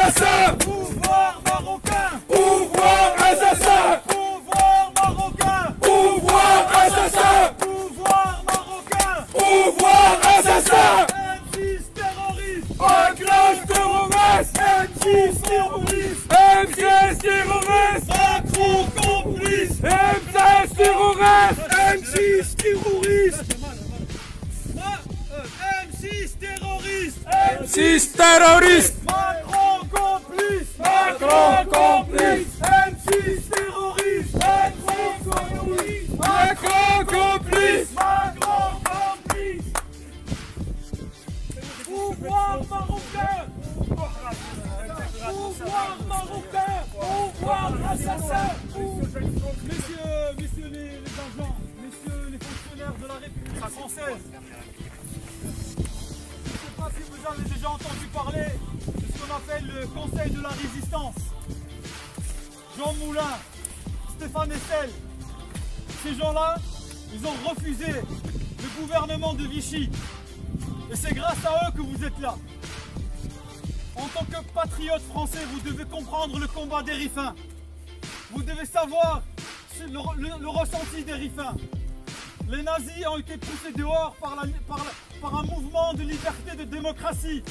assassin! Pouvoir marocain! Pouvoir assassin! Pouvoir marocain! Pouvoir assassin! Pouvoir marocain! Pouvoir assassin! Pouvoir marocain! Pouvoir assassin! M6 terroriste! Backlash terroriste! M6 terroriste! M16 terroriste! Macron complice! M16 terroriste! M6 terroriste! M6 terroriste! M6 terroriste! Macron complice! Macron complice! M6 terroriste! Macron complice! Macron complice! Pouvoir marocain! Pouvoir marocain! Pouvoir assassin! Messieurs les agents, messieurs les fonctionnaires de la République française, je ne sais pas si vous avez déjà entendu parler de ce qu'on appelle le Conseil de la Résistance. Jean Moulin, Stéphane Hessel, ces gens-là, ils ont refusé le gouvernement de Vichy. Et c'est grâce à eux que vous êtes là. En tant que patriote français, vous devez comprendre le combat des Rifains. Vous devez savoir le ressenti des Rifains. Les nazis ont été poussés dehors par un mouvement de liberté et de démocratie.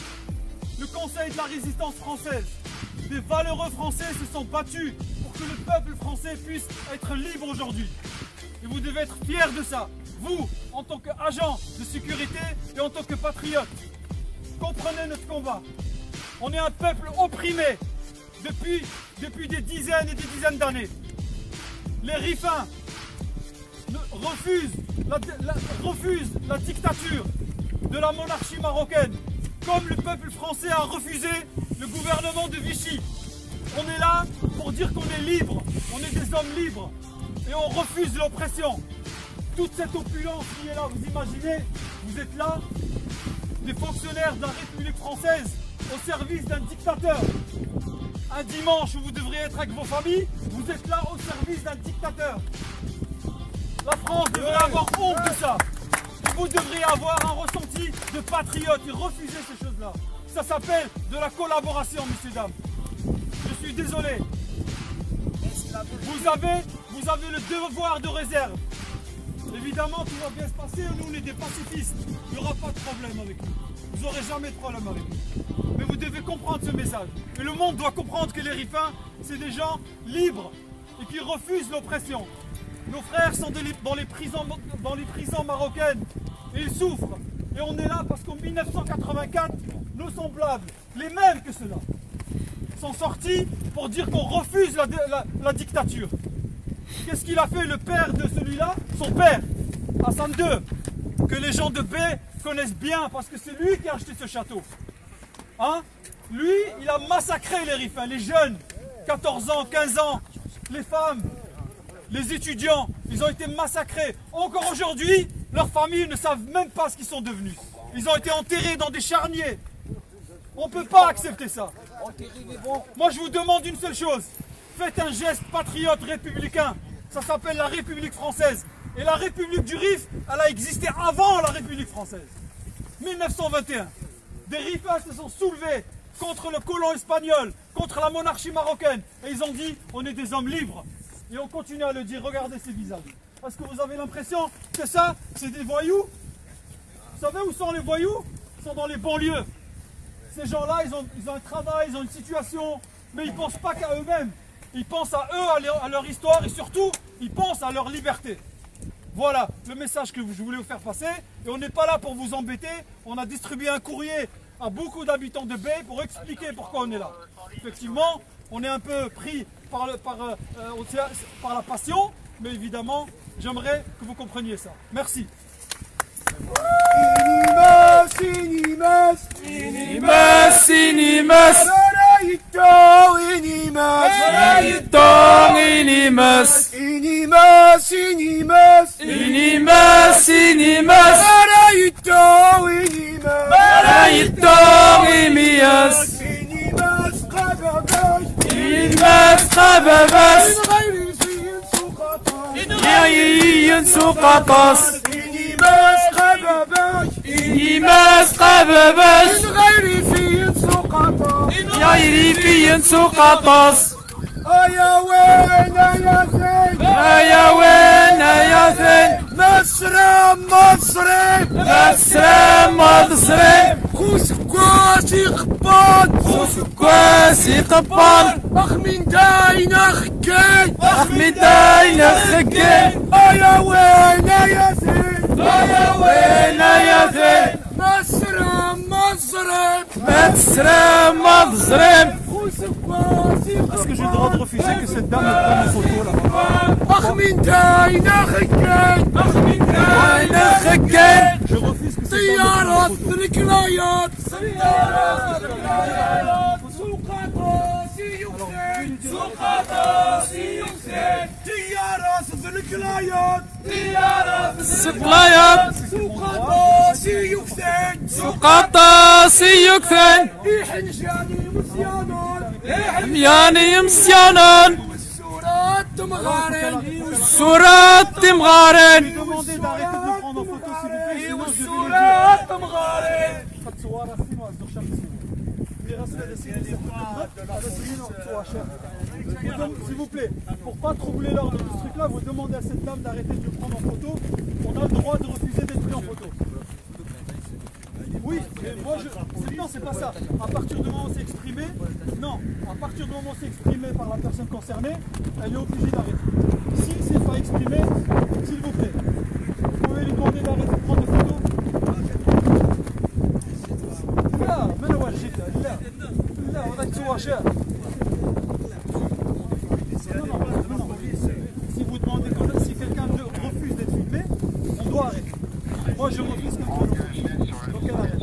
Le Conseil de la Résistance française. Des valeureux Français se sont battus pour que le peuple français puisse être libre aujourd'hui. Et vous devez être fiers de ça. Vous, en tant qu'agent de sécurité et en tant que patriote, comprenez notre combat. On est un peuple opprimé depuis des dizaines et des dizaines d'années. Les Rifains refusent la dictature de la monarchie marocaine, comme le peuple français a refusé le gouvernement de Vichy. On est là pour dire qu'on est libre, on est des hommes libres et on refuse l'oppression. Toute cette opulence qui est là, vous imaginez, vous êtes là, des fonctionnaires de la République française au service d'un dictateur. Un dimanche où vous devriez être avec vos familles, vous êtes là au service d'un dictateur. La France devrait avoir honte de ça. Et vous devriez avoir un ressenti de patriote et refuser ces choses-là. Ça s'appelle de la collaboration, messieurs, dames. Je suis désolé. Vous avez le devoir de réserve. Évidemment, tout va bien se passer. Nous, on est des pacifistes. Il n'y aura pas de problème avec nous. Vous n'aurez jamais de problème avec nous. Mais vous devez comprendre ce message. Et le monde doit comprendre que les Rifains, c'est des gens libres et qui refusent l'oppression. Nos frères sont dans les prisons marocaines et ils souffrent. Et on est là parce qu'en 1984, nos semblables, les mêmes que ceux-là, sont sortis pour dire qu'on refuse la dictature. Qu'est-ce qu'il a fait le père de celui-là? Son père, Hassan II, que les gens de B connaissent bien parce que c'est lui qui a acheté ce château. Hein? Lui, il a massacré les Rifains, les jeunes, 14 ans, 15 ans, les femmes, les étudiants, ils ont été massacrés. Encore aujourd'hui, leurs familles ne savent même pas ce qu'ils sont devenus. Ils ont été enterrés dans des charniers. On ne peut pas accepter ça. Moi, je vous demande une seule chose. Faites un geste patriote républicain. Ça s'appelle la République française. Et la République du Rif, elle a existé avant la République française. 1921. Des Rifains se sont soulevés contre le colon espagnol, contre la monarchie marocaine. Et ils ont dit, on est des hommes libres. Et on continue à le dire. Regardez ces visages. Parce que vous avez l'impression que ça, c'est des voyous. Vous savez où sont les voyous? Ils sont dans les banlieues. Ces gens-là, ils ont un travail, ils ont une situation, mais ils ne pensent pas qu'à eux-mêmes. Ils pensent à eux, à leur histoire et surtout, ils pensent à leur liberté. Voilà le message que je voulais vous faire passer. Et on n'est pas là pour vous embêter. On a distribué un courrier à beaucoup d'habitants de Bay pour expliquer pourquoi on est là. Effectivement, on est un peu pris par la passion, mais évidemment, j'aimerais que vous compreniez ça. Merci. Inimas, inimas, inimas, inimas. Inimas, inimas, inimas, inimas, inimas, inimas, Marayito, inimas, Marayito, imias, inimas, rababas, inimas, rababas, inimas, rababas, inimas, rababas. قباباش إنيماس قباباش إن غيري في سوق عطاس غيري في سوق عطاس يا وين يا زين يا وين يا زين مسرم مصري مسرم مصري خوسكواسي قبان خوسكواسي قبان أخ من داين خكين أخ من داين خكين يا وين يا زين يا وين يا زين مسرم مصري مسرم مصري Est-ce que j'ai le droit de refuser que cette dame me prenne une photo là-bas? أخ من داين خكين أخ من داين خكين Je refuse que cette dame me طيارات prenne une photo. الكلايات سقلايات سقاطاسي يكثن حمياني مصيانان سورات تمغارن Demandez d'arrêter de me prendre en photo s'il vous plaît, sinon je vais le dire. تصورها سينو از دوخشا s'il vous plaît, pour pas troubler l'ordre de ce truc là, vous demandez à cette dame d'arrêter de me prendre en photo. On a le droit de refuser d'être pris en photo. Oui, mais moi non, c'est pas ça. À partir du moment où c'est exprimé, non, à partir du moment où c'est exprimé par la personne concernée, elle est obligée d'arrêter. Si c'est pas exprimé, s'il vous plaît, vous pouvez lui demander d'arrêter de prendre des photos. لا ما انا واجد لا لا هذاك تواشا. Si vous demandez, si quelqu'un refuse d'être filmé, on doit arrêter. Moi je refuse que quelqu'un refuse. Donc elle arrête.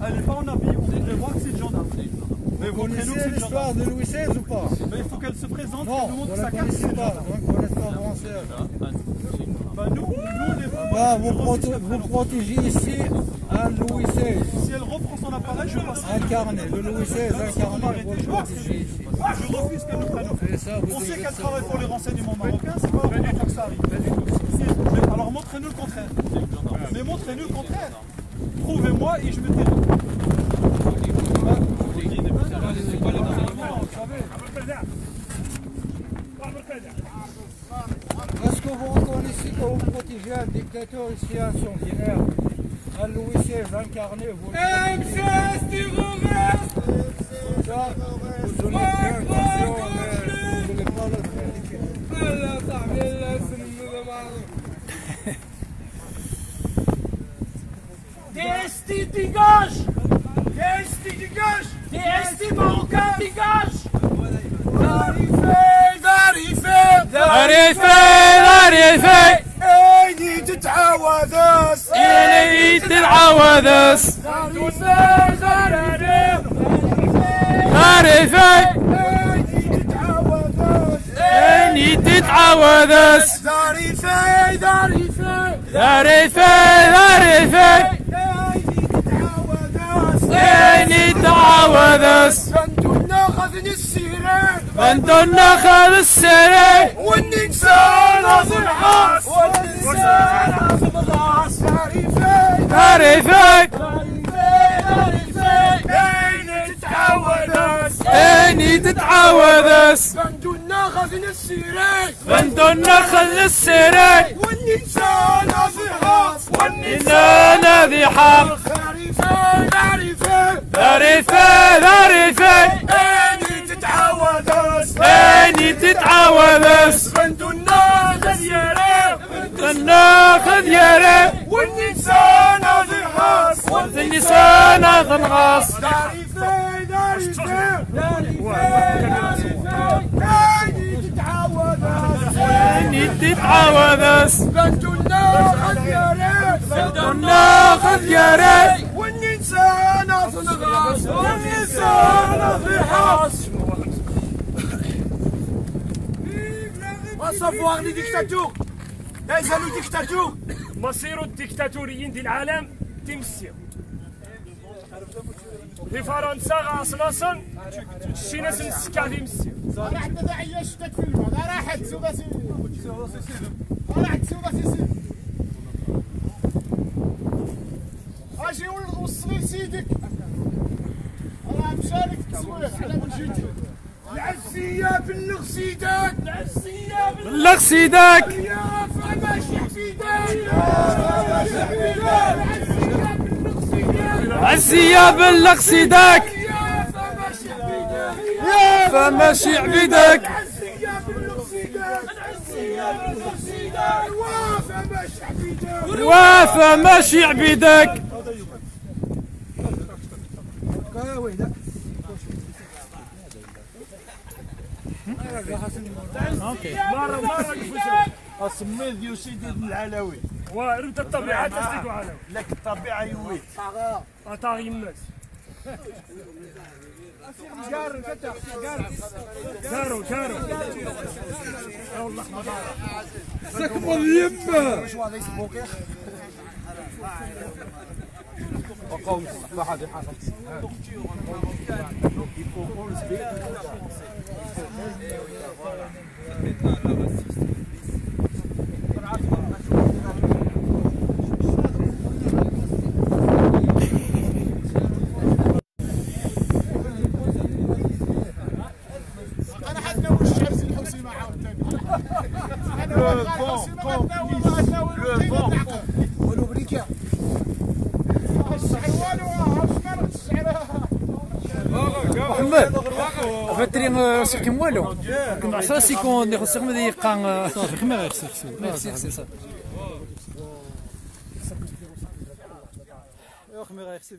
Elle n'est pas en habit, on voudrait voir que c'est le gendarme. Mais vous connaissez l'histoire de Louis XVI ou pas? Mais il faut qu'elle se présente, qu'elle nous montre sa carte. Non, on ne connaît pas français. Bah nous vous protégez ici un Louis XVI. Si elle reprend son appareil, je passe. Incarné, le Louis XVI incarné, vous le protégez ici. Je refuse qu'elle nous prenne. On sait qu'elle travaille pour les renseignements marocains, c'est pas la première fois que ça arrive. Alors montrez-nous le contraire. Mais montrez-nous le contraire. Prouvez-moi et je me tais. Est-ce que vous reconnaissez que vous protégez un dictateur ici à son dîner? Un Louis XVI incarné, vous le protégez. Vous donnez bien attention, mais vous ne voulez pas le critiquer. DST dégage! DST dégage! DST marocain dégage! ظريفي ايدي تتعاوذس إلي تتعاوذس ظريفي إني تتعاوذس ظريفي ظريفي إني تتعاوذس بنت النخل السري والإنسان في الحاس والإنسان في الغاس ظريفي إني تتعاوذس بنت النخل السري بنت النخل السري والإنسان في الحاس والإنسان ذي حق ظريفي إني تتعاوذس بنت الناخذ يا ريب الناخذ يا ريب والنسان في الحاس والنسان تنغاص تتعاوذ بنتنا خذياري والإنسان تنغاص والإنسان في حاص صفوار لي ديكتاتور لا يزالوا ديكتاتور مصير الديكتاتوريين ديال العالم تمسي في فرنسا غاصناصن شي ناس مسكا تمسي راه عندنا داعيه شتات في الماء راه حد سوداسي راه عند سوداسي سيدي اجي وصلي لسيدك راه مشارك التصوير على من جيتي العزية بلغ سيدك العزية بلغ سيدك يا فما شحفيدك عزية بلغ سيدك فما شي عبيدك العزية بلغ سيدك العزية بلغ سيدك وفما شحفيدك وفما شي عبيدك مرة اسمي ديو سيدي العلوي ورد الطبيعة تسلكوا على لك الطبيعه يويت عطاه يماس كارو والله سكبوا اليمة انا حتى وش عرس الحوسي ما عاودتني ولو بريكا السعر والو شمال السعر محمد فترين سيكم والو كنا عشرة سيكون ديال السيكم ديال يقان صافي خمير يخسر ميرسي صافي خمير يخسر